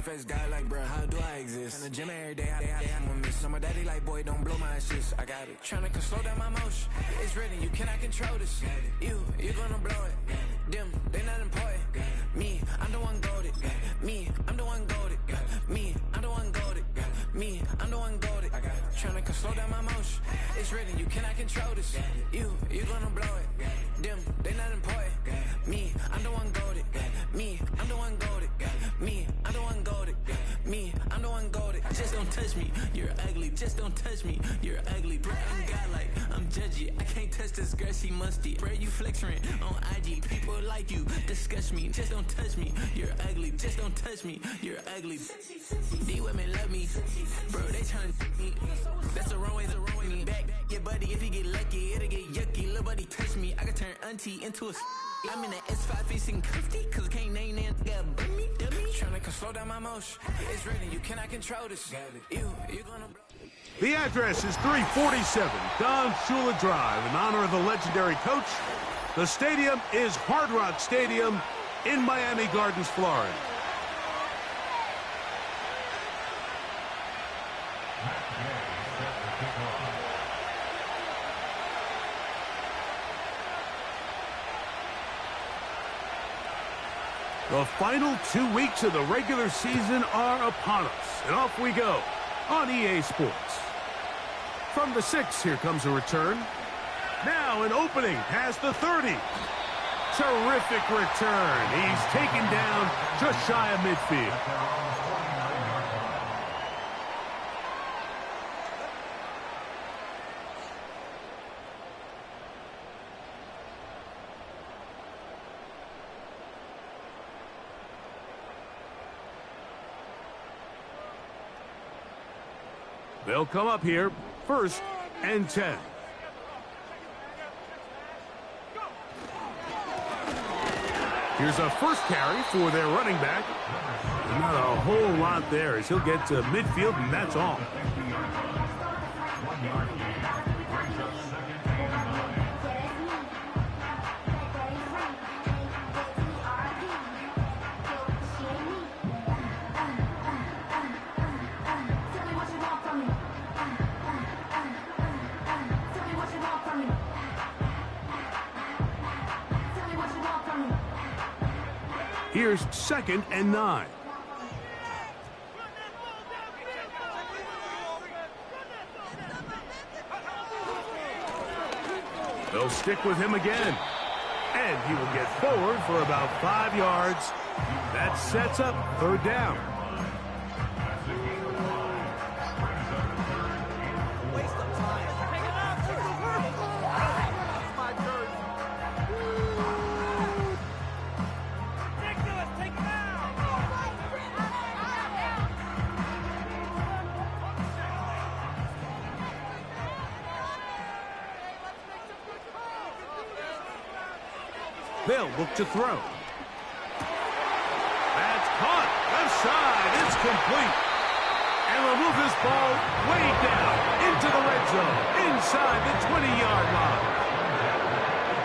face guy like, bruh, how do I exist? In the gym every day, I'm a miss. So my daddy like, boy, don't blow my assist. I got it. Tryna slow down my motion. It's written, you cannot control this. You gonna blow it. Them, they not important. Me, I'm the one golded. Me, I'm the one golded. Me, I'm the one golded. Me, I'm the one golded. Tryna slow down my motion. It's written, you cannot control this. You gonna blow it. Them, they not important. Me, I'm the one golded. Me, I'm the one golded. Me, I'm the one golded. Me, I'm the one golded. Just don't touch me, you're ugly. Just don't touch me, you're ugly. Bro, I'm godlike, I'm judgy. I can't touch this girl, she musty. Bro, you flexing on IG. People like you disgust me. Just don't touch me, you're ugly. Just don't touch me, you're ugly. These women love me, bro. They tryna me. That's the wrong way, the wrong way. Back your buddy, if he get lucky, it'll get yucky. Little buddy touch me, I can turn auntie into a. I'm in the S5 facing comfy, cause I can't name that got dummy. Tryna slow down my motion. It's written, you cannot control this. You gonna. The address is 347 Don Shula Drive in honor of the legendary coach. The stadium is Hard Rock Stadium in Miami Gardens, Florida. The final 2 weeks of the regular season are upon us, and off we go on EA Sports. From the 6, here comes a return. Now an opening past the 30. Terrific return. He's taken down just shy of midfield. They'll come up here, 1st and 10. Here's a first carry for their running back. Not a whole lot there as he'll get to midfield, and that's all. Here's 2nd and 9. They'll stick with him again. And he will get forward for about 5 yards. That sets up 3rd down. They'll look to throw. That's caught. Left side. It's complete. And they'll move this ball way down into the red zone, inside the 20-yard line.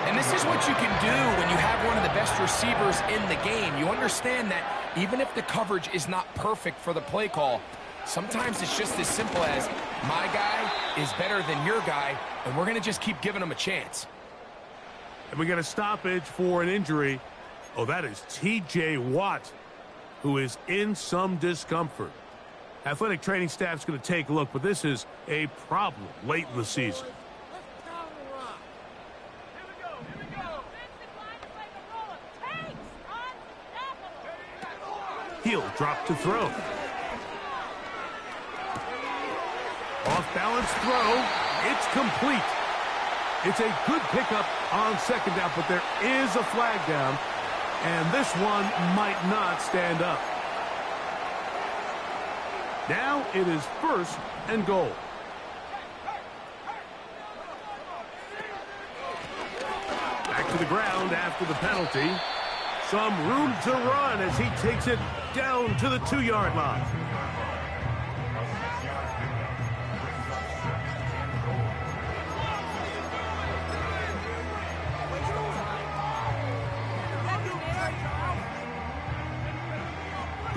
And this is what you can do when you have one of the best receivers in the game. You understand that even if the coverage is not perfect for the play call, sometimes it's just as simple as my guy is better than your guy, and we're going to just keep giving him a chance. And we got a stoppage for an injury. Oh, that is T.J. Watt, who is in some discomfort. Athletic training staff's going to take a look, but this is a problem late in the season. He'll drop to throw. Off-balance throw. It's complete. It's a good pickup on 2nd down, but there is a flag down, and this one might not stand up. Now it is 1st and goal. Back to the ground after the penalty. Some room to run as he takes it down to the 2-yard line.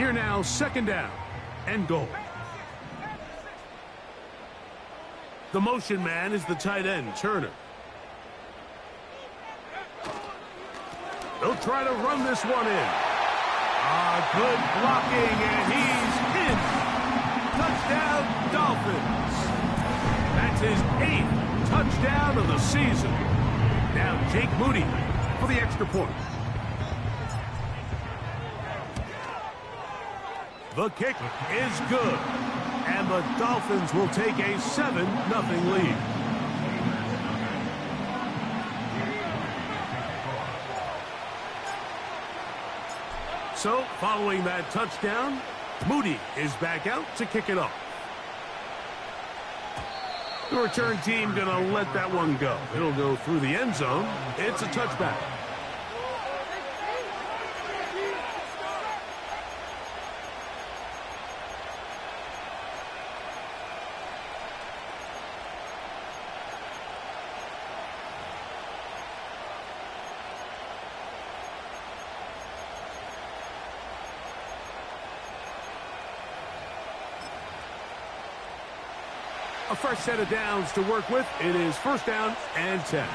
Here now, second down and goal. The motion man is the tight end, Turner. They'll try to run this one in. Good blocking, and he's in. Touchdown, Dolphins. That's his 8th touchdown of the season. Now Jake Moody for the extra point. The kick is good, and the Dolphins will take a 7-0 lead. So, following that touchdown, Moody is back out to kick it off. The return team going to let that one go. It'll go through the end zone. It's a touchback. A fresh set of downs to work with. It is first down and 10.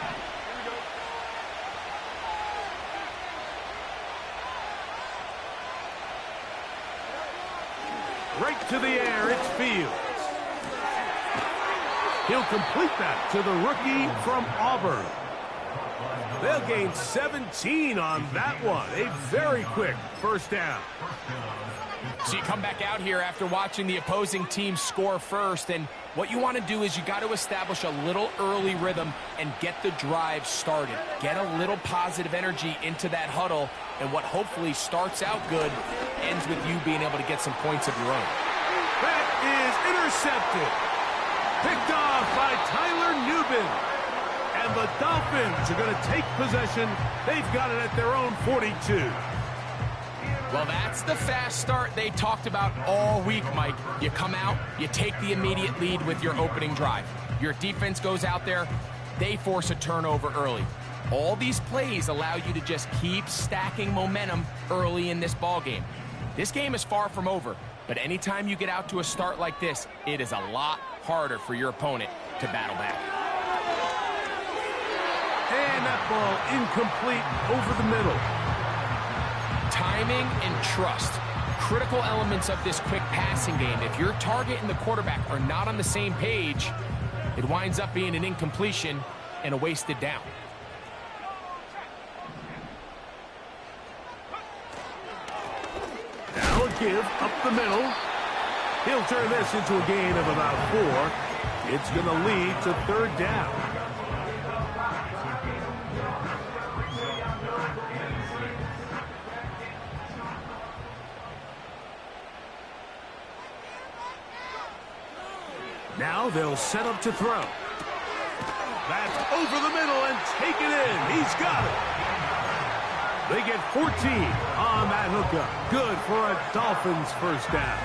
Right to the air, it's Fields. He'll complete that to the rookie from Auburn. They'll gain 17 on that one. A very quick first down. So you come back out here after watching the opposing team score first, and what you want to do is you got to establish a little early rhythm and get the drive started. Get a little positive energy into that huddle, and what hopefully starts out good ends with you being able to get some points of your own. That is intercepted. Picked off by Tyler Nubin. And the Dolphins are going to take possession. They've got it at their own 42. Well, that's the fast start they talked about all week, Mike. You come out, you take the immediate lead with your opening drive. Your defense goes out there, they force a turnover early. All these plays allow you to just keep stacking momentum early in this ball game. This game is far from over, but anytime you get out to a start like this, it is a lot harder for your opponent to battle back. And that ball incomplete over the middle. Timing and trust, critical elements of this quick passing game. If your target and the quarterback are not on the same page, it winds up being an incompletion and a wasted down. Now a give up the middle. He'll turn this into a gain of about 4. It's going to lead to third down. Now they'll set up to throw. That's over the middle and take it in. He's got it. They get 14 on that hookup. Good for a Dolphins first down.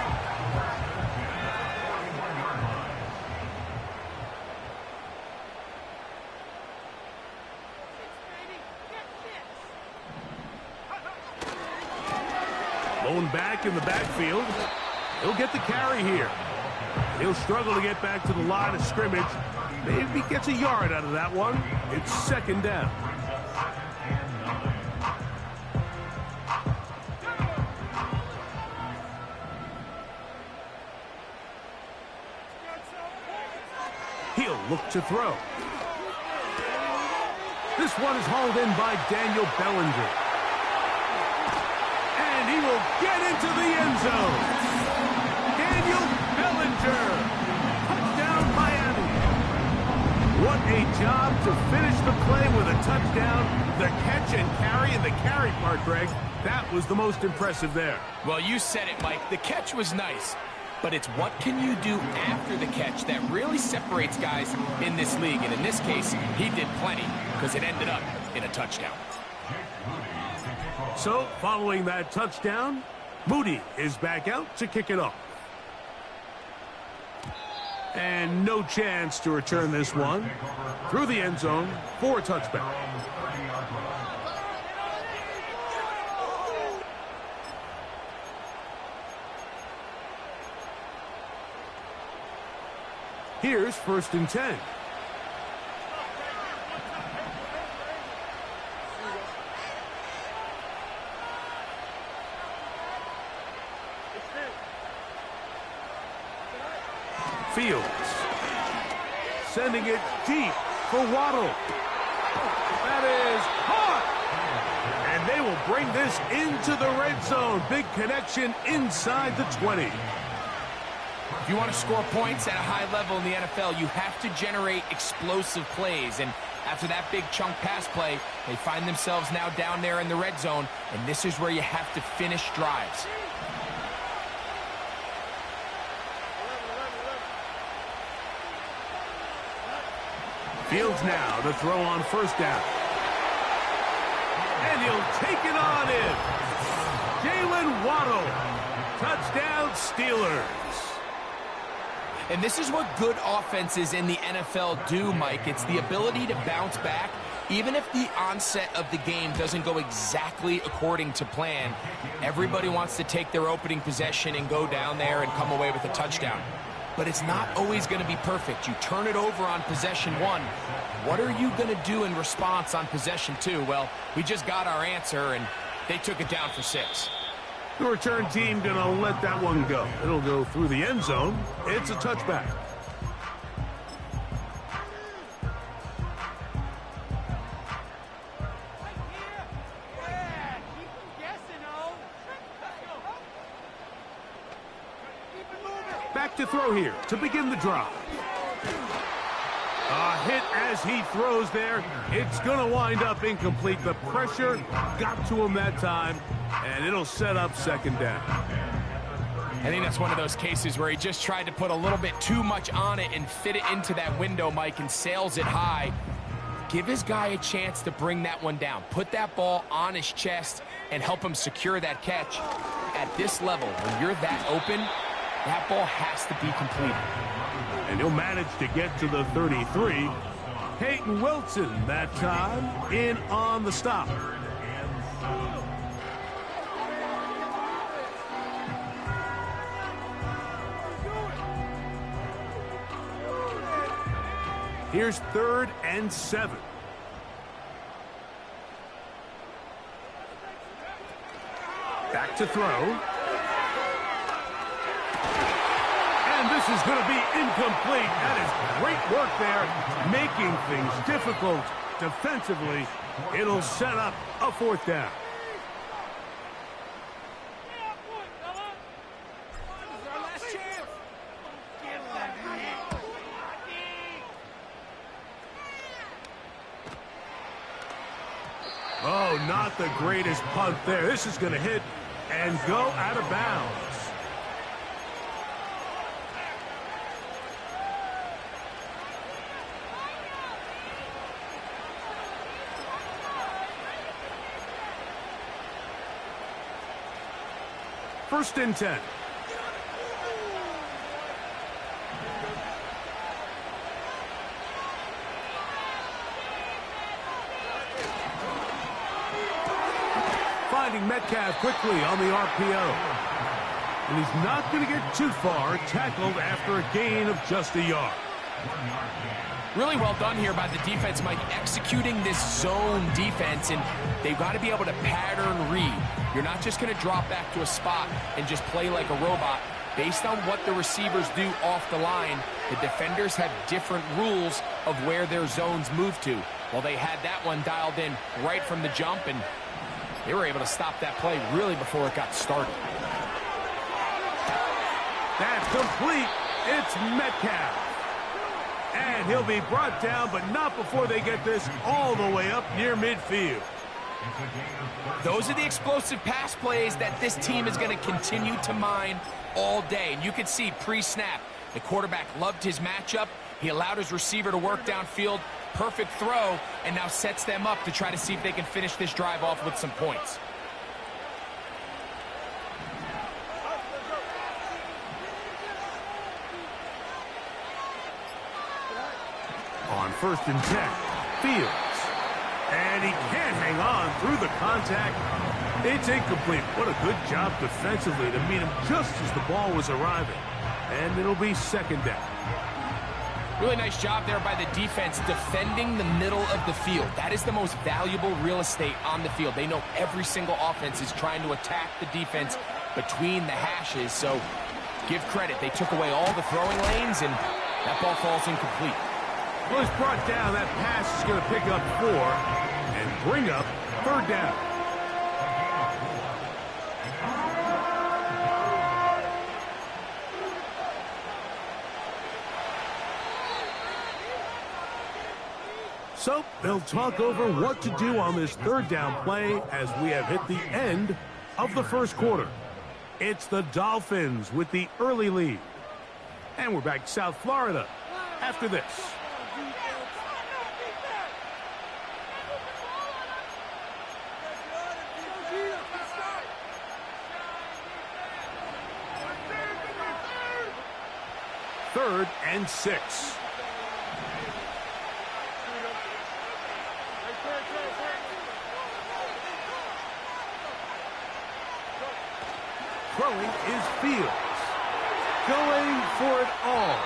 Blown back in the backfield. He'll get the carry here. He'll struggle to get back to the line of scrimmage. Maybe he gets a yard out of that one. It's second down. He'll look to throw. This one is hauled in by Daniel Bellinger. And he will get into the end zone. Daniel Bellinger. Touchdown, Miami. What a job to finish the play with a touchdown. The catch and carry, and the carry part, Greg, that was the most impressive there. Well, you said it, Mike. The catch was nice, but it's what can you do after the catch that really separates guys in this league. And in this case, he did plenty because it ended up in a touchdown. So, following that touchdown, Moody is back out to kick it off. And no chance to return this one through the end zone for a touchback. Here's 1st and 10. Fields. Sending it deep for Waddle. That is caught. And they will bring this into the red zone. Big connection inside the 20. If you want to score points at a high level in the NFL, you have to generate explosive plays. And after that big chunk pass play, they find themselves now down there in the red zone. And this is where you have to finish drives. Fields now to throw on 1st down. And he'll take it on in. Jalen Waddle. Touchdown, Steelers. And this is what good offenses in the NFL do, Mike. It's the ability to bounce back. Even if the onset of the game doesn't go exactly according to plan, everybody wants to take their opening possession and go down there and come away with a touchdown. But it's not always going to be perfect. You turn it over on possession 1. What are you going to do in response on possession 2? Well, we just got our answer, and they took it down for 6. The return team going to let that one go. It'll go through the end zone. It's a touchback. Back to throw here to begin the drive. A hit as he throws there. It's going to wind up incomplete. The pressure got to him that time, and it'll set up 2nd down. I think that's one of those cases where he just tried to put a little bit too much on it and fit it into that window, Mike, and sails it high. Give his guy a chance to bring that one down. Put that ball on his chest and help him secure that catch. At this level, when you're that open, that ball has to be completed. And he'll manage to get to the 33. Peyton Wilson that time in on the stop. Here's 3rd and 7. Back to throw. And this is going to be incomplete. That is great work there, making things difficult defensively. It'll set up a 4th down. Oh, not the greatest punt there. This is going to hit and go out of bounds. First and 10. Finding Metcalf quickly on the RPO. And he's not going to get too far, tackled after a gain of just a yard. Really well done here by the defense, Mike, executing this zone defense, and they've got to be able to pattern read. You're not just going to drop back to a spot and just play like a robot. Based on what the receivers do off the line, the defenders have different rules of where their zones move to. Well, they had that one dialed in right from the jump, and they were able to stop that play really before it got started. That's complete. It's Metcalf. And he'll be brought down, but not before they get this all the way up near midfield. Those are the explosive pass plays that this team is going to continue to mine all day. And you can see pre-snap, the quarterback loved his matchup. He allowed his receiver to work downfield. Perfect throw, and now sets them up to try to see if they can finish this drive off with some points. On 1st and 10, Fields. And he can't hang on through the contact. It's incomplete. What a good job defensively to meet him just as the ball was arriving. And it'll be 2nd down. Really nice job there by the defense defending the middle of the field. That is the most valuable real estate on the field. They know every single offense is trying to attack the defense between the hashes, so give credit. They took away all the throwing lanes, and that ball falls incomplete. Well, it's brought down. That pass is going to pick up 4 and bring up third down. So they'll talk over what to do on this third down play as we have hit the end of the first quarter. It's the Dolphins with the early lead. And we're back to South Florida after this. Third and 6. Throwing is Fields. Going for it all.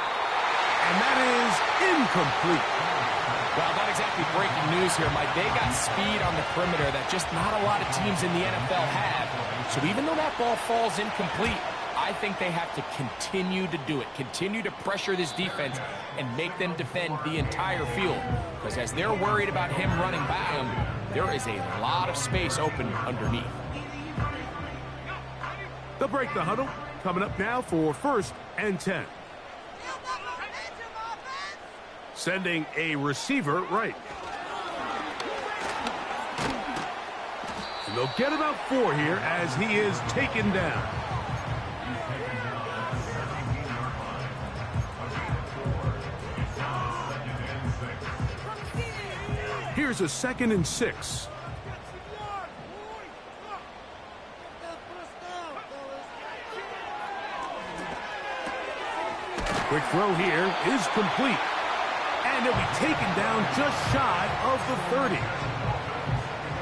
And that is incomplete. Well, not exactly breaking news here, Mike. They got speed on the perimeter that just not a lot of teams in the NFL have. So even though that ball falls incomplete, I think they have to continue to do it. Continue to pressure this defense and make them defend the entire field. Because as they're worried about him running by them, there is a lot of space open underneath. They'll break the huddle. Coming up now for 1st and 10. Sending a receiver right. And they'll get about 4 here as he is taken down. Here's a 2nd and 6. Quick throw here is complete. And he'll be taken down just shy of the 30.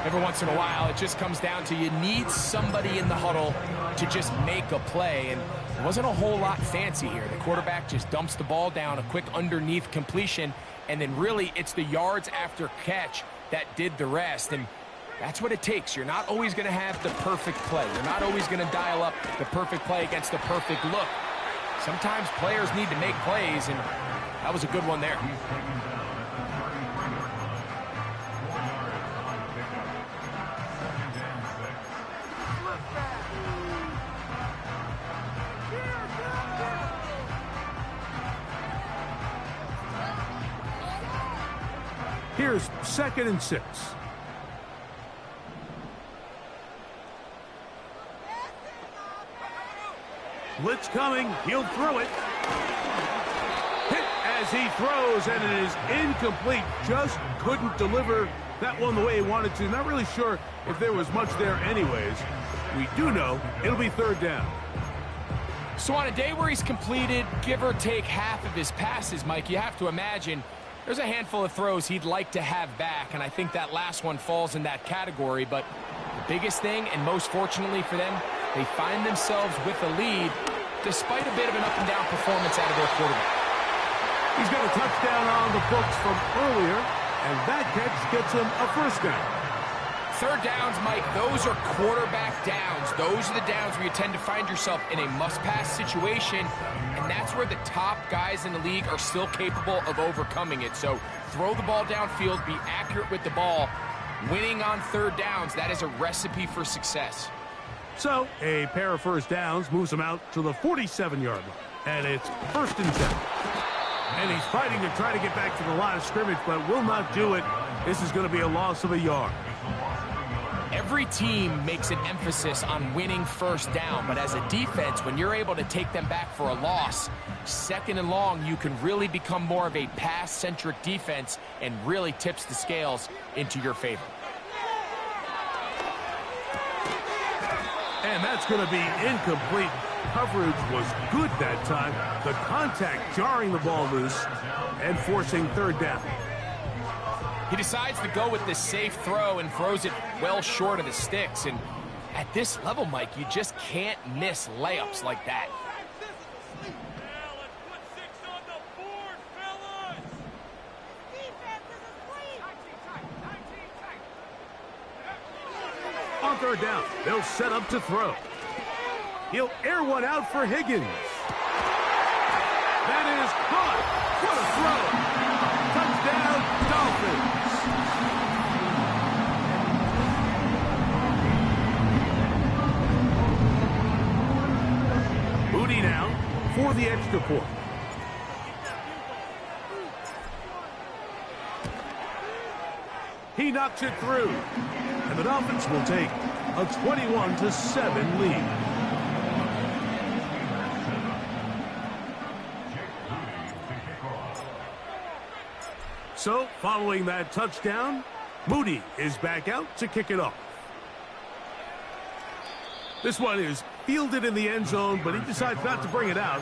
Every once in a while, it just comes down to you need somebody in the huddle to just make a play. And it wasn't a whole lot fancy here. The quarterback just dumps the ball down, a quick underneath completion, and then really it's the yards after catch that did the rest. And that's what it takes. You're not always going to have the perfect play. You're not always going to dial up the perfect play against the perfect look. Sometimes players need to make plays, and that was a good one there. Here's 2nd and 6. Blitz coming. He'll throw it. Hit as he throws, and it is incomplete. Just couldn't deliver that one the way he wanted to. Not really sure if there was much there anyways. We do know it'll be 3rd down. So on a day where he's completed, give or take half of his passes, Mike, you have to imagine there's a handful of throws he'd like to have back, and I think that last one falls in that category. But the biggest thing, and most fortunately for them, they find themselves with a lead despite a bit of an up-and-down performance out of their quarterback. He's got a touchdown on the books from earlier, and that catch gets him a 1st down. 3rd downs, Mike, those are quarterback downs. Those are the downs where you tend to find yourself in a must-pass situation, and that's where the top guys in the league are still capable of overcoming it. So throw the ball downfield, be accurate with the ball. Winning on 3rd downs, that is a recipe for success. So a pair of 1st downs moves him out to the 47-yard line, and it's 1st and 10. And he's fighting to try to get back to the line of scrimmage, but will not do it. This is going to be a loss of a yard. Every team makes an emphasis on winning 1st down, but as a defense, when you're able to take them back for a loss, 2nd and long, you can really become more of a pass-centric defense and really tips the scales into your favor. And that's going to be incomplete. Coverage was good that time. The contact jarring the ball loose and forcing 3rd down. He decides to go with the safe throw and throws it well short of the sticks. And at this level, Mike, you just can't miss layups like that. On third down, they'll set up to throw. He'll air one out for Higgins. That is caught. What a throw. Touchdown, Dolphins. Moody now for the extra point. He knocks it through. And the Dolphins will take a 21-7 lead. So, following that touchdown, Moody is back out to kick it off. This one is fielded in the end zone, but he decides not to bring it out.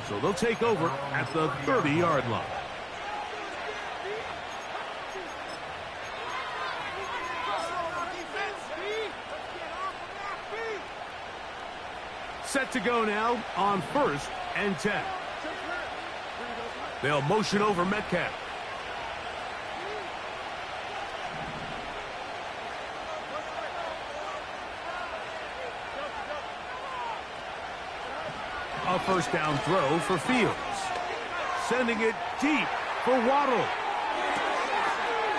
So they'll take over at the 30-yard line. Set to go now on 1st and 10. They'll motion over Metcalf. A first down throw for Fields. Sending it deep for Waddle.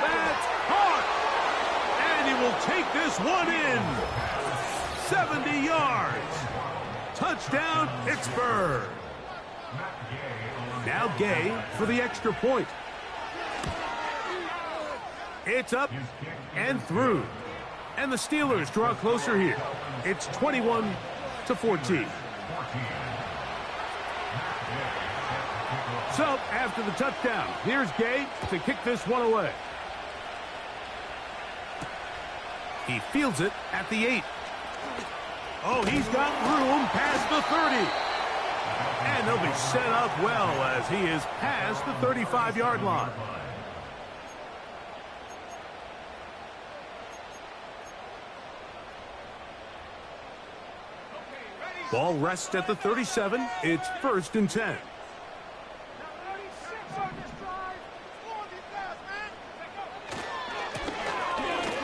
That's caught! And he will take this one in. 70 yards. Touchdown, Pittsburgh. Now Gay for the extra point. It's up and through. And the Steelers draw closer here. It's 21-14. So, after the touchdown, here's Gay to kick this one away. He fields it at the 8. Oh, he's got room past the 30. And they'll be set up well as he is past the 35-yard line. Ball rests at the 37. It's 1st and 10.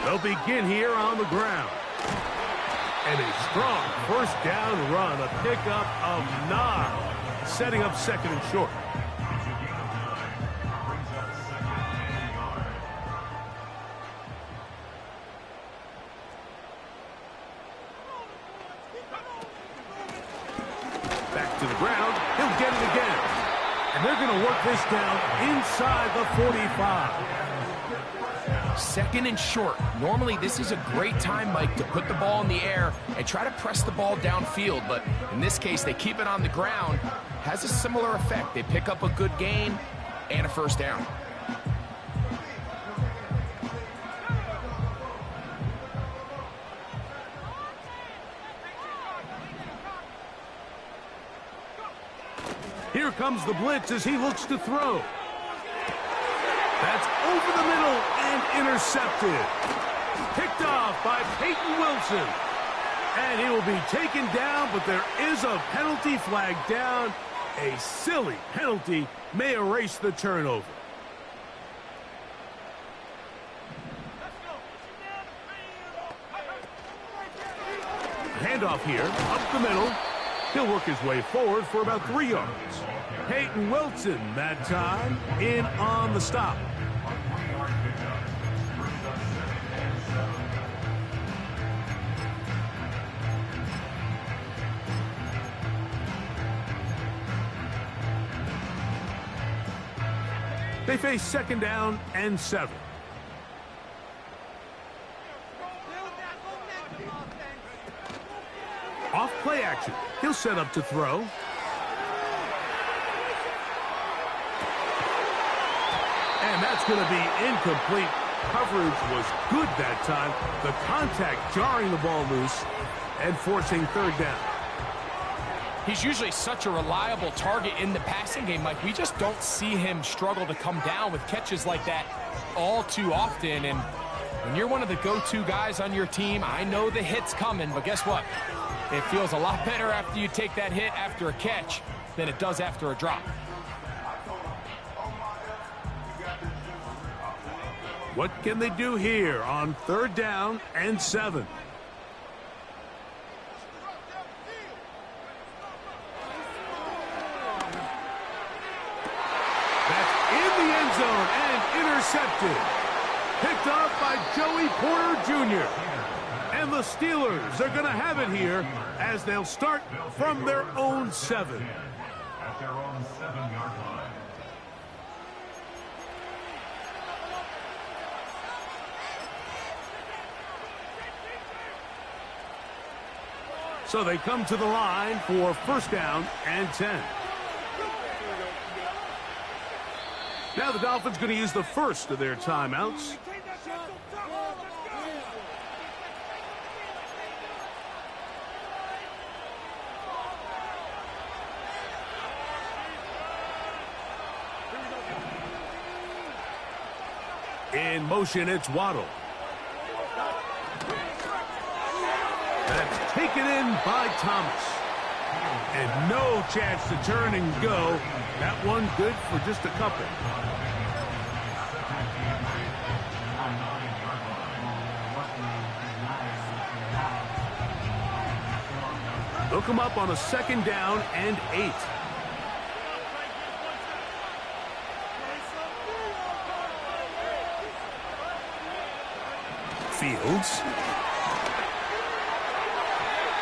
They'll begin here on the ground. And a strong first down run, a pickup of 9, setting up 2nd and short. Back to the ground, he'll get it again. And they're going to work this down inside the 45. 2nd and short. Normally, this is a great time, Mike, to put the ball in the air and try to press the ball downfield. But in this case, they keep it on the ground. Has a similar effect. They pick up a good gain and a first down. Here comes the blitz as he looks to throw. That's over the middle and intercepted. Picked off by Peyton Wilson. And he will be taken down, but there is a penalty flag down. A silly penalty may erase the turnover. Handoff here, up the middle. He'll work his way forward for about 3 yards. Peyton Wilson that time in on the stop. They face 2nd down and 7. Off play action. He'll set up to throw. And that's going to be incomplete. Coverage was good that time. The contact jarring the ball loose and forcing 3rd down. He's usually such a reliable target in the passing game, Mike. We just don't see him struggle to come down with catches like that all too often. And when you're one of the go-to guys on your team, I know the hit's coming, but guess what? It feels a lot better after you take that hit after a catch than it does after a drop. What can they do here on 3rd down and 7? intercepted. Picked up by Joey Porter Jr. And the Steelers are going to have it here as they'll start from their own 7. At their own 7-yard line. So they come to the line for first down and 10. Now the Dolphins going to use the first of their timeouts. In motion, it's Waddle. That's taken in by Thomas. And no chance to turn and go. That one good for just a couple. They'll come up on a second down and 8. Fields.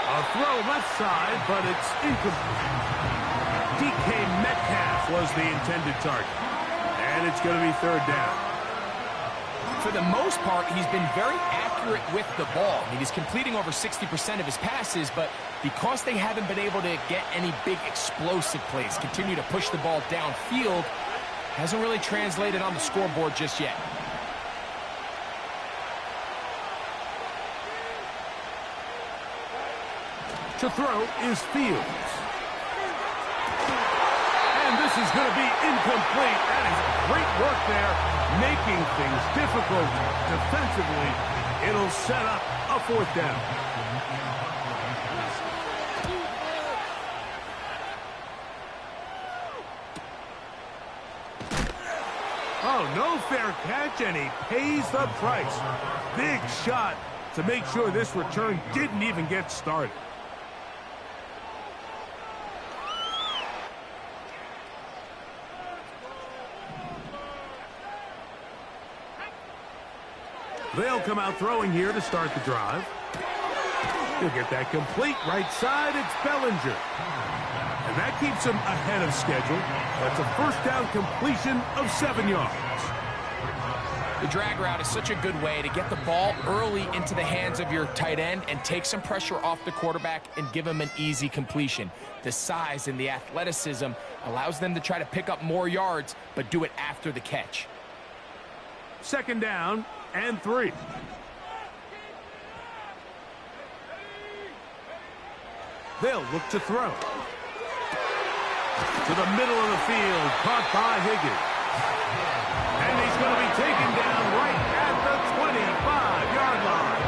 A throw left side, but it's incomplete. DK Metcalf was the intended target. And it's going to be third down. For the most part, he's been very accurate with the ball. I mean, he's completing over 60% of his passes, but because they haven't been able to get any big explosive plays, continue to push the ball downfield, hasn't really translated on the scoreboard just yet. To throw is Fields. And this is going to be incomplete. That is great work there, making things difficult defensively. It'll set up a fourth down. Oh, no fair catch, and he pays the price. Big shot to make sure this return didn't even get started. They'll come out throwing here to start the drive. He'll get that complete right side. It's Bellinger. And that keeps him ahead of schedule. That's a first down completion of 7 yards. The drag route is such a good way to get the ball early into the hands of your tight end and take some pressure off the quarterback and give him an easy completion. The size and the athleticism allows them to try to pick up more yards, but do it after the catch. Second down and 3. They'll look to throw. To the middle of the field, caught by Higgins. And he's going to be taken down right at the 25-yard line.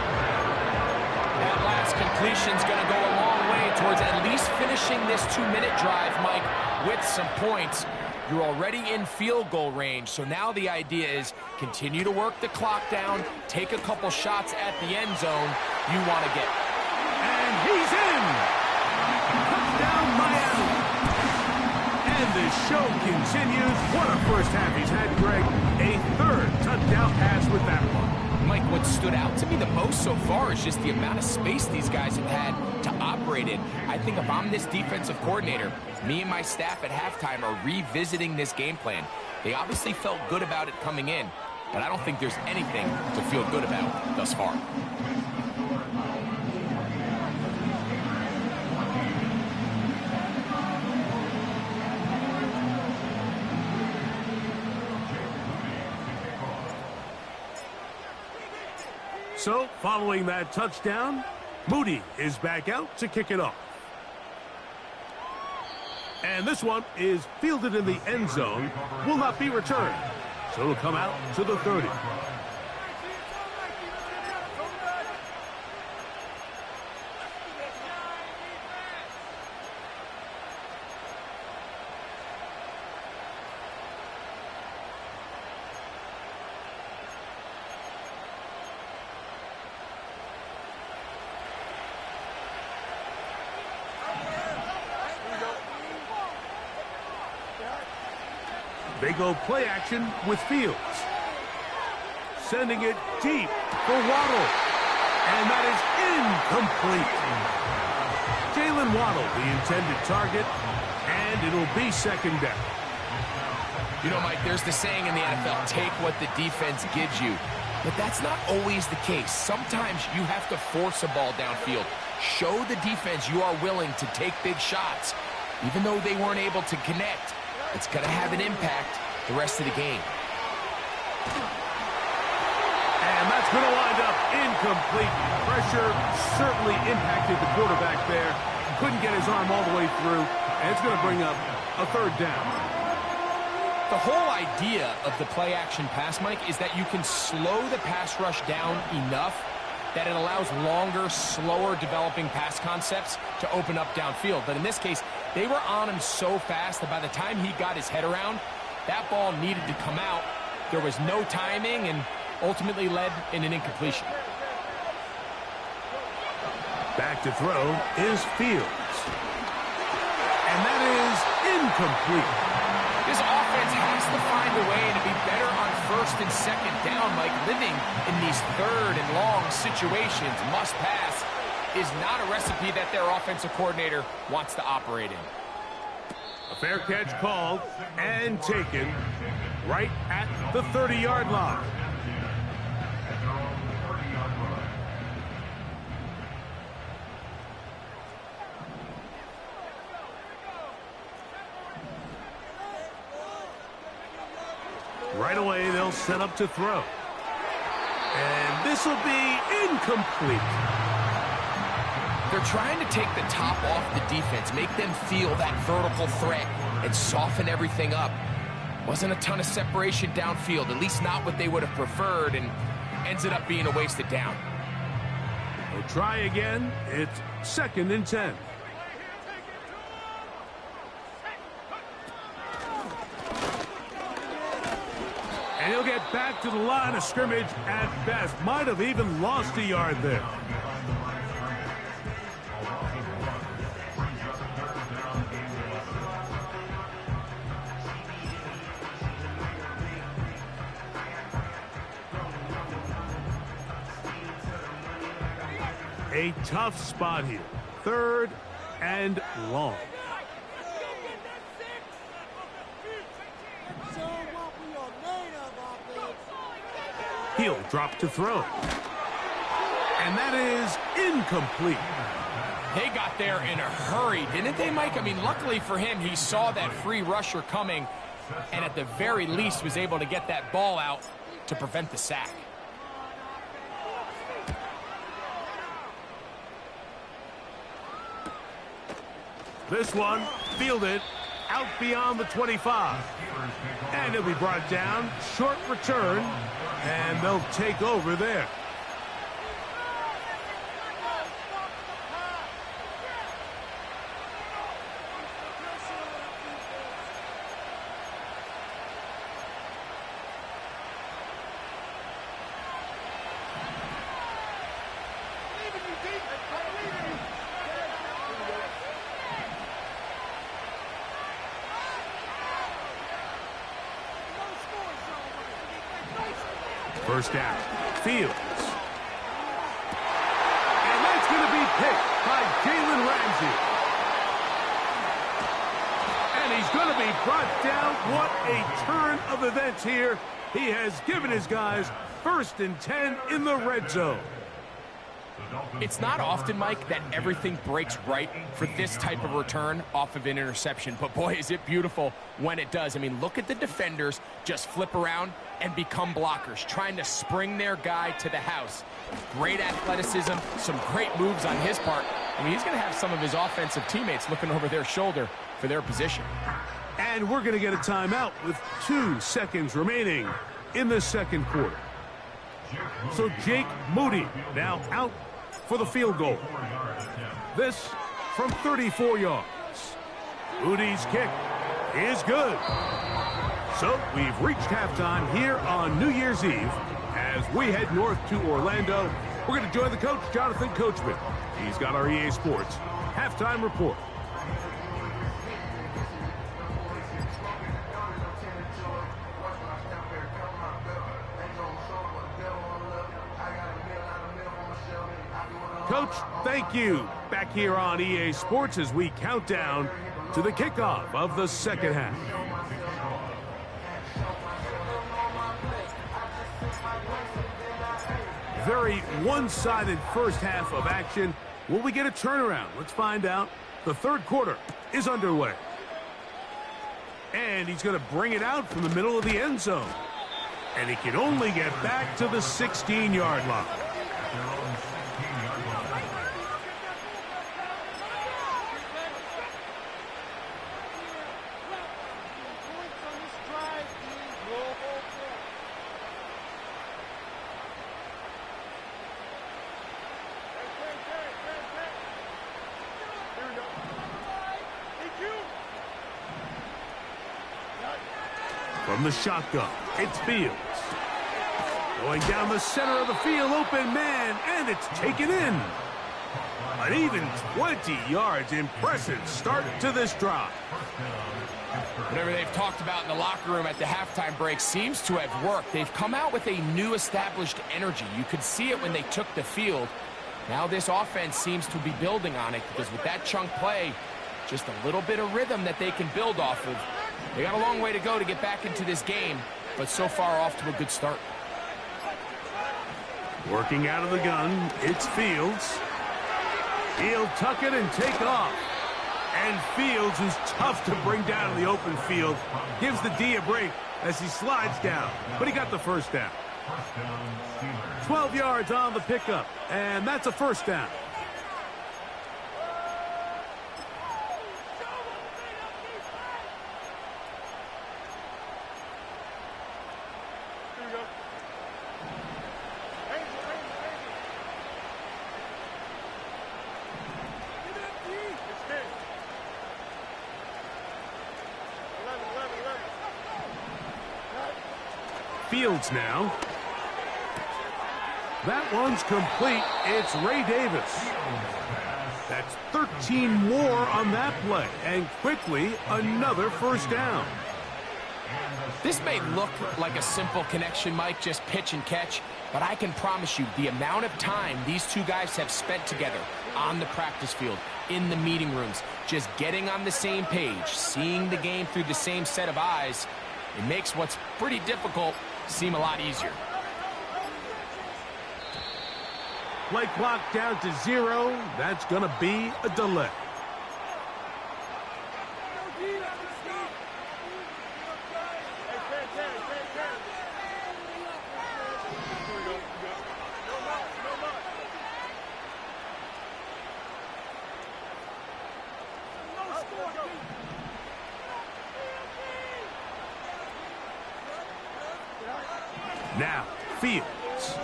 That last completion's going to go a long way towards at least finishing this 2-minute drive, Mike, with some points. You're already in field goal range, so now the idea is continue to work the clock down, take a couple shots at the end zone you want to get. And he's in! Touchdown, Miami! And the show continues. What a first half he's had, Greg. A third touchdown pass with that one. Mike, what stood out to me the most so far is just the amount of space these guys have had to operate in. I think if I'm this defensive coordinator, me and my staff at halftime are revisiting this game plan. They obviously felt good about it coming in, but I don't think there's anything to feel good about thus far. So, following that touchdown, Moody is back out to kick it off. And this one is fielded in the end zone, will not be returned. So it'll come out to the 30. They go play action with Fields. sending it deep for Waddle. And that is incomplete. Jalen Waddle, the intended target, and it'll be second down. You know, Mike, there's the saying in the NFL, take what the defense gives you. But that's not always the case. Sometimes you have to force a ball downfield. Show the defense you are willing to take big shots. Even though they weren't able to connect, it's going to have an impact the rest of the game. And that's going to wind up incomplete. Pressure certainly impacted the quarterback there. Couldn't get his arm all the way through, and it's going to bring up a third down. The whole idea of the play-action pass, Mike, is that you can slow the pass rush down enough that it allows longer, slower developing pass concepts to open up downfield. But in this case, they were on him so fast that by the time he got his head around, that ball needed to come out. There was no timing and ultimately led in an incompletion. Back to throw is Fields. And that is incomplete. This offense has to find a way to be better on first and second down, Mike. Living in these third and long situations, must pass, is not a recipe that their offensive coordinator wants to operate in. A fair catch called and taken right at the 30-yard line. Right away, they'll set up to throw. And this will be incomplete. They're trying to take the top off the defense, make them feel that vertical threat, and soften everything up. Wasn't a ton of separation downfield, at least not what they would have preferred, and ends up being a wasted down. They'll try again. It's 2nd and 10. And he'll get back to the line of scrimmage at best. Might have even lost a yard there. A tough spot here. 3rd and long. He'll drop to throw. And that is incomplete. They got there in a hurry, didn't they, Mike? I mean, luckily for him, he saw that free rusher coming and at the very least was able to get that ball out to prevent the sack. This one fielded out beyond the 25. And he'll be brought down. Short return. And they'll take over there. First down. Fields. And that's going to be picked by Jalen Ramsey. And he's going to be brought down. What a turn of events here. He has given his guys 1st and 10 in the red zone. It's not often, Mike, that everything breaks right for this type of return off of an interception. But, boy, is it beautiful when it does. I mean, look at the defenders just flip around and become blockers, trying to spring their guy to the house. Great athleticism, some great moves on his part. I mean, he's going to have some of his offensive teammates looking over their shoulder for their position. And we're going to get a timeout with 2 seconds remaining in the second quarter. So Jake Moody now out for the field goal. This from 34 yards. Moody's kick is good. So we've reached halftime here on New Year's Eve. As we head north to Orlando, we're going to join the coach, Jonathan Coachman. He's got our EA Sports halftime report. Coach, thank you. Back here on EA Sports as we count down to the kickoff of the second half. Very one-sided first half of action. Will we get a turnaround? Let's find out. The third quarter is underway. And he's going to bring it out from the middle of the end zone. And he can only get back to the 16-yard line. From the shotgun, it's Fields. Going down the center of the field, open man, and it's taken in. An even 20 yards. Impressive start to this drive. Whatever they've talked about in the locker room at the halftime break seems to have worked. They've come out with a new established energy. You could see it when they took the field. Now this offense seems to be building on it because with that chunk play, just a little bit of rhythm that they can build off of. They got a long way to go to get back into this game, but so far off to a good start. Working out of the gun, it's Fields. He'll tuck it and take off. And Fields, who's tough to bring down in the open field, gives the D a break as he slides down. But he got the first down. 12 yards on the pickup, and that's a first down. Fields now. That one's complete. It's Ray Davis. That's 13 more on that play. And quickly, another first down. This may look like a simple connection, Mike, just pitch and catch. But I can promise you, the amount of time these two guys have spent together on the practice field, in the meeting rooms, just getting on the same page, seeing the game through the same set of eyes, it makes what's pretty difficult seem a lot easier. Play clock down to 0. That's going to be a delay. Now, Fields.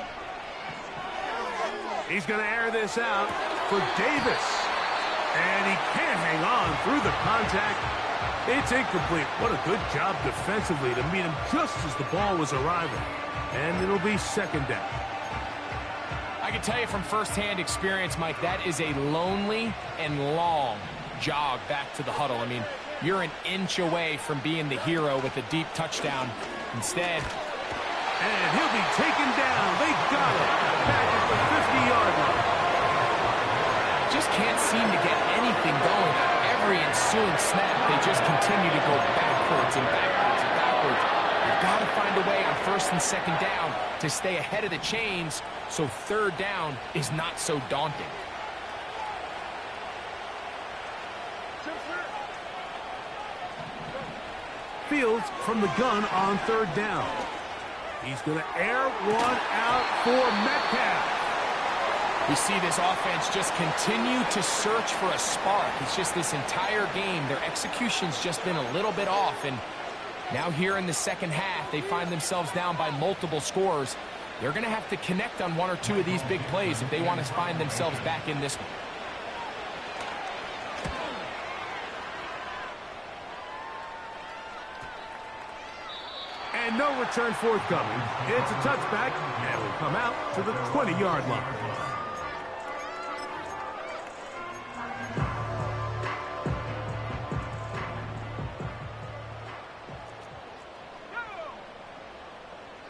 He's going to air this out for Davis. And he can't hang on through the contact. It's incomplete. What a good job defensively to meet him just as the ball was arriving. And it'll be second down. I can tell you from firsthand experience, Mike, that is a lonely and long jog back to the huddle. I mean, you're an inch away from being the hero with a deep touchdown. Instead... And he'll be taken down. They got him. Back at the 50-yard line. Just can't seem to get anything going. Every ensuing snap, they just continue to go backwards and backwards and backwards. You've got to find a way on first and second down to stay ahead of the chains so third down is not so daunting. Fields from the gun on third down. He's going to air one out for Metcalf. We see this offense just continue to search for a spark. It's just this entire game, their execution's just been a little bit off. And now here in the second half, they find themselves down by multiple scores. They're going to have to connect on one or two of these big plays if they want to find themselves back in this one. And no return forthcoming. It's a touchback, and will come out to the 20-yard line.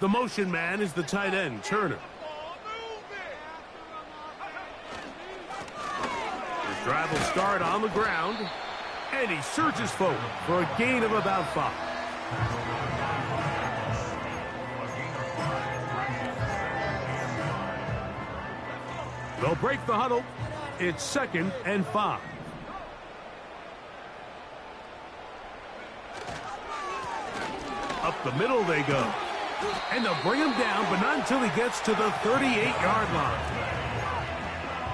The motion man is the tight end, Turner. Drive will start on the ground, and he surges forward for a gain of about 5. They'll break the huddle. It's 2nd and 5. Up the middle they go. And they'll bring him down, but not until he gets to the 38-yard line.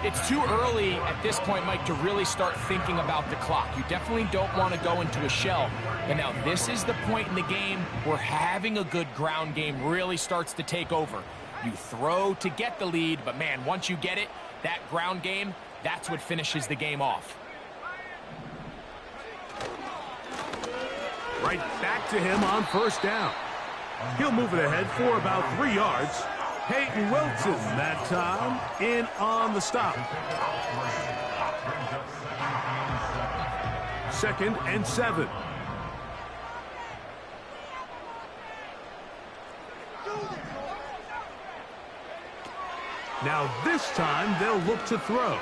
It's too early at this point, Mike, to really start thinking about the clock. You definitely don't want to go into a shell. But now this is the point in the game where having a good ground game really starts to take over. You throw to get the lead, but man, once you get it, that ground game, that's what finishes the game off. Right back to him on 1st down. He'll move it ahead for about 3 yards. Peyton Wilson that time in on the stop. 2nd and 7. Now this time they'll look to throw.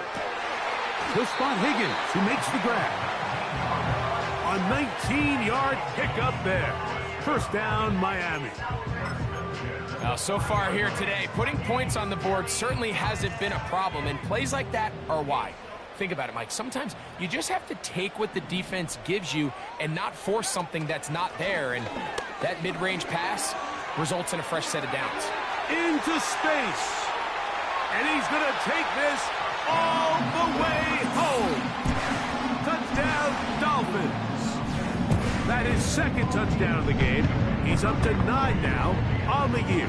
He'll spot Higgins, who makes the grab. A 19-yard pickup there. 1st down, Miami. Now, so far here today, putting points on the board certainly hasn't been a problem, and plays like that are why. Think about it, Mike. Sometimes you just have to take what the defense gives you and not force something that's not there, and that mid-range pass results in a fresh set of downs. Into space. And he's going to take this all the way home. Touchdown, Dolphins. That is 2nd touchdown of the game. He's up to 9 now on the year.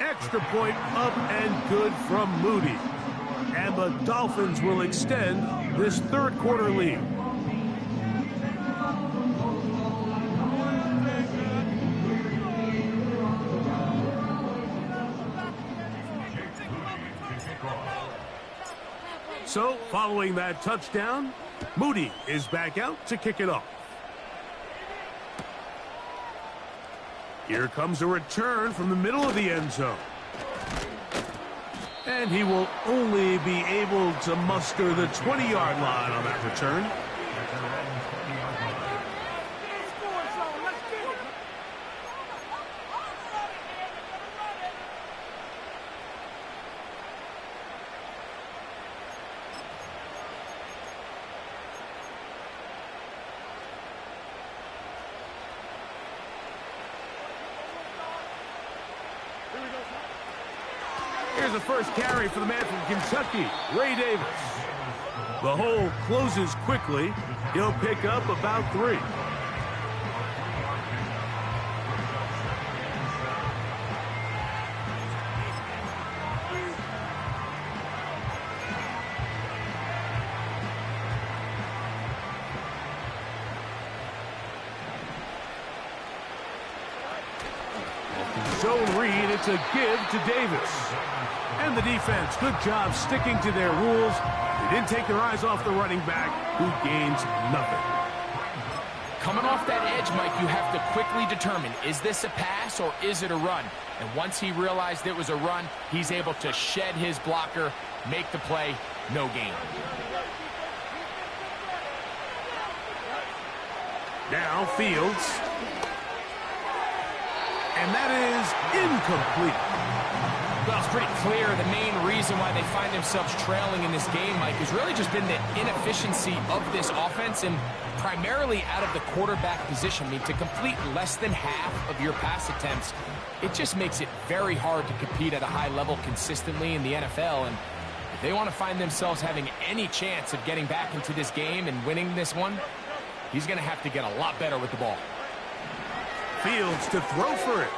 Extra point up and good from Moody. And the Dolphins will extend this 3rd quarter lead. So, following that touchdown, Moody is back out to kick it off. Here comes a return from the middle of the end zone. And he will only be able to muster the 20-yard line on that return. Here's the first carry for the man from Kentucky, Ray Davis. The hole closes quickly. He'll pick up about 3. Zone read, it's a give to Davis. And the defense, good job sticking to their rules. They didn't take their eyes off the running back, who gains nothing. Coming off that edge, Mike, you have to quickly determine, is this a pass or is it a run? And once he realized it was a run, he's able to shed his blocker, make the play, no gain. Now Fields. And that is incomplete. Well, it's pretty clear the main reason why they find themselves trailing in this game, Mike, has really just been the inefficiency of this offense and primarily out of the quarterback position. I mean, to complete less than half of your pass attempts, it just makes it very hard to compete at a high level consistently in the NFL. And if they want to find themselves having any chance of getting back into this game and winning this one, he's going to have to get a lot better with the ball. Fields to throw for it.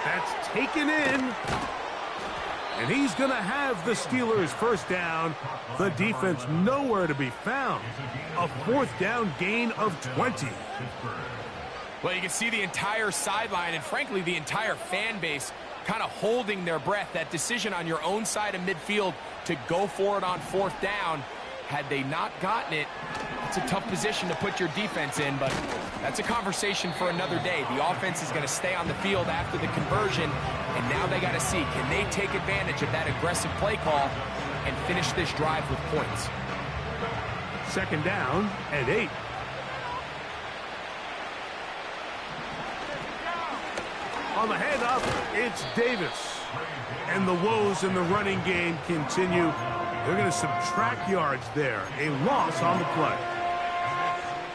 That's taken in. And he's going to have the Steelers' first down. The defense nowhere to be found. A 4th down gain of 20. Well, you can see the entire sideline and, frankly, the entire fan base kind of holding their breath. That decision on your own side of midfield to go for it on 4th down, had they not gotten it, it's a tough position to put your defense in, but That's a conversation for another day. The offense is going to stay on the field after the conversion, and now they got to see, can they take advantage of that aggressive play call and finish this drive with points? Second down and 8. On the handoff, it's Davis. And the woes in the running game continue. They're going to subtract yards there. A loss on the play.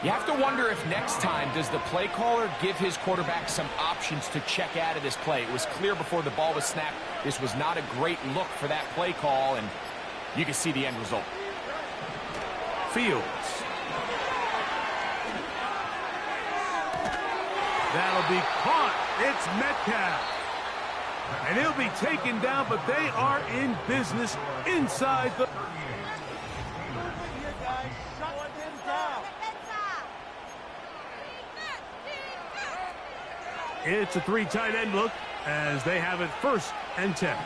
You have to wonder if next time does the play caller give his quarterback some options to check out of this play. It was clear before the ball was snapped. This was not a great look for that play call, and you can see the end result. Fields. That'll be caught. It's Metcalf. And he'll be taken down, but they are in business inside the... It's a 3 tight end look as they have it 1st and 10.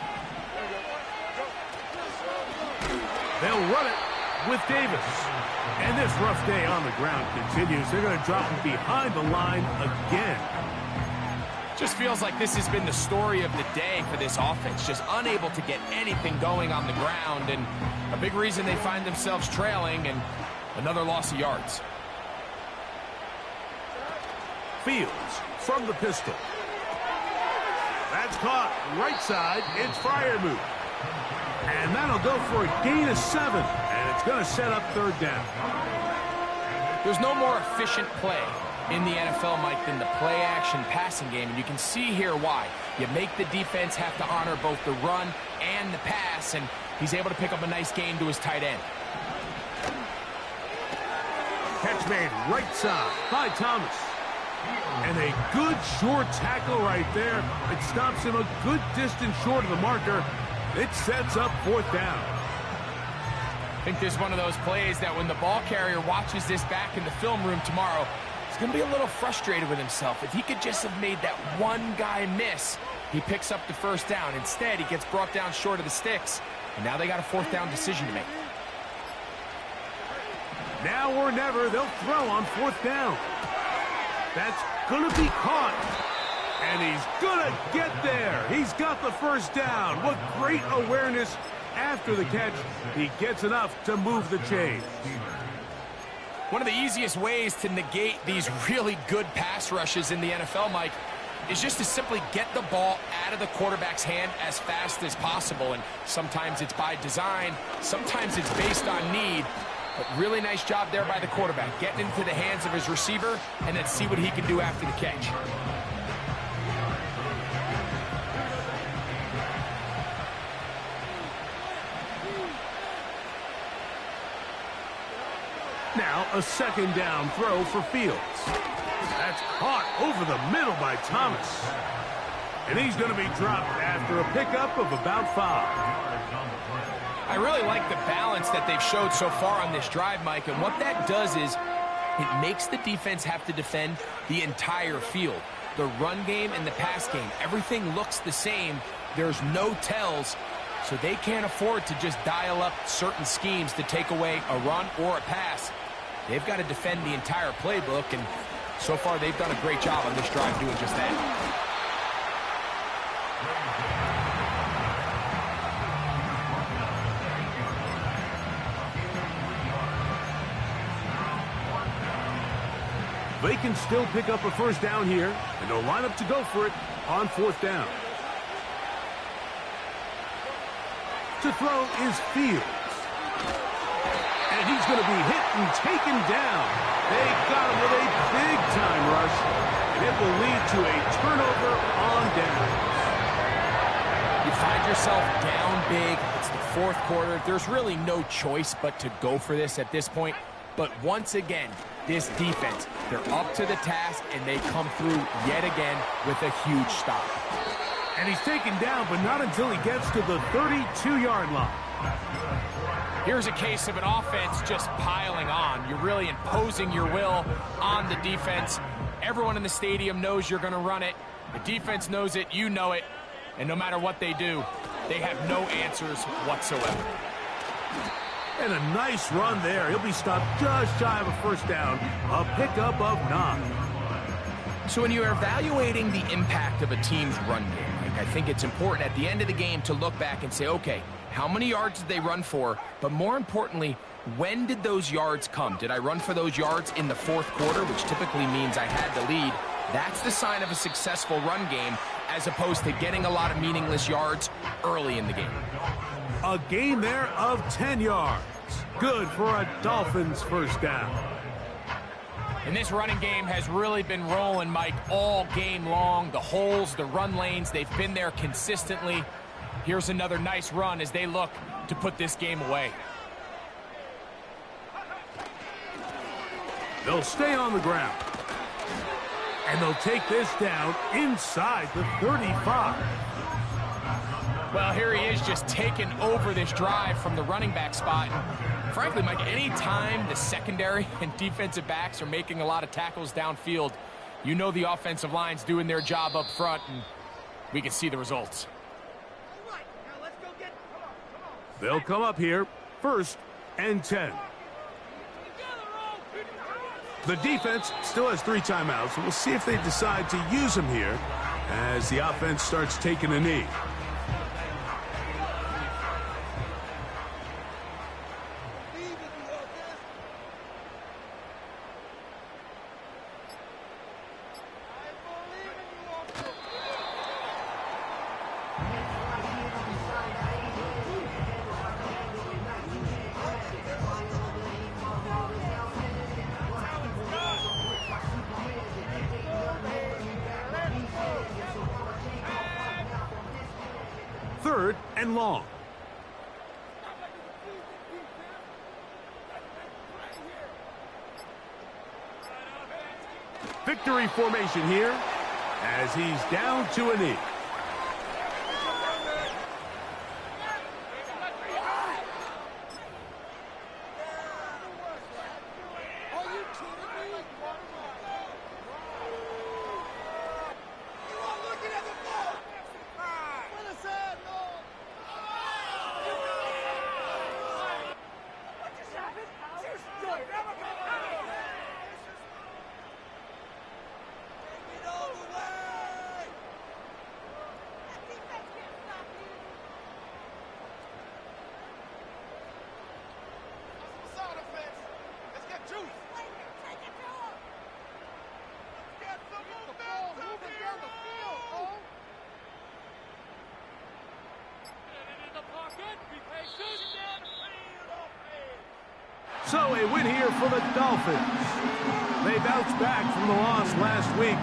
They'll run it with Davis. And this rough day on the ground continues. They're going to drop him behind the line again. Just feels like this has been the story of the day for this offense. Just unable to get anything going on the ground. And a big reason they find themselves trailing, and another loss of yards. Fields from the pistol. That's caught right side. It's Freiermuth. And that'll go for a gain of 7. And it's going to set up 3rd down. There's no more efficient play in the NFL, Mike, than the play-action passing game. And you can see here why. You make the defense have to honor both the run and the pass. And he's able to pick up a nice gain to his tight end. Catch made right side by Thomas. And a good short tackle right there. It stops him a good distance short of the marker. It sets up 4th down. I think this is one of those plays that when the ball carrier watches this back in the film room tomorrow, he's going to be a little frustrated with himself. If he could just have made that one guy miss, he picks up the 1st down. Instead, he gets brought down short of the sticks. And now they got a 4th down decision to make. Now or never, they'll throw on 4th down. That's going to be caught. And he's going to get there. He's got the 1st down. What great awareness after the catch. He gets enough to move the chains. One of the easiest ways to negate these really good pass rushes in the NFL, Mike, is just to simply get the ball out of the quarterback's hand as fast as possible. And sometimes it's by design. Sometimes it's based on need. But really nice job there by the quarterback, getting into the hands of his receiver, and then see what he can do after the catch. Now a 2nd down throw for Fields. That's caught over the middle by Thomas. And he's going to be dropped after a pickup of about 5. I really like the balance that they've showed so far on this drive, Mike, and what that does is it makes the defense have to defend the entire field. The run game and the pass game, everything looks the same. There's no tells, so they can't afford to just dial up certain schemes to take away a run or a pass. They've got to defend the entire playbook, and so far they've done a great job on this drive doing just that. They can still pick up a 1st down here, and they'll line up to go for it on 4th down. To throw is Fields. And he's going to be hit and taken down. They got him with a big-time rush, and it will lead to a turnover on downs. You find yourself down big. It's the 4th quarter. There's really no choice but to go for this at this point. But once again, this defense, they're up to the task, and they come through yet again with a huge stop. And he's taken down, but not until he gets to the 32-yard line. Here's a case of an offense just piling on. You're really imposing your will on the defense. Everyone in the stadium knows you're going to run it. The defense knows it, you know it. And no matter what they do, they have no answers whatsoever. And a nice run there. He'll be stopped just shy of a 1st down. A pickup of 9. So when you're evaluating the impact of a team's run game, I think it's important at the end of the game to look back and say, okay, how many yards did they run for? But more importantly, when did those yards come? Did I run for those yards in the fourth quarter, which typically means I had the lead? That's the sign of a successful run game, as opposed to getting a lot of meaningless yards early in the game. A gain there of 10 yards. Good for a Dolphins first down. And this running game has really been rolling, Mike, all game long. The holes, the run lanes, they've been there consistently. Here's another nice run as they look to put this game away. They'll stay on the ground. And they'll take this down inside the 35. Well, here he is just taking over this drive from the running back spot. And frankly, Mike, any time the secondary and defensive backs are making a lot of tackles downfield, you know the offensive line's doing their job up front, and we can see the results. They'll come up here, 1st and 10. The defense still has 3 timeouts, and we'll see if they decide to use them here as the offense starts taking a knee. Third and long. Victory formation here as he's down to a knee. So a win here for the Dolphins. They bounced back from the loss last week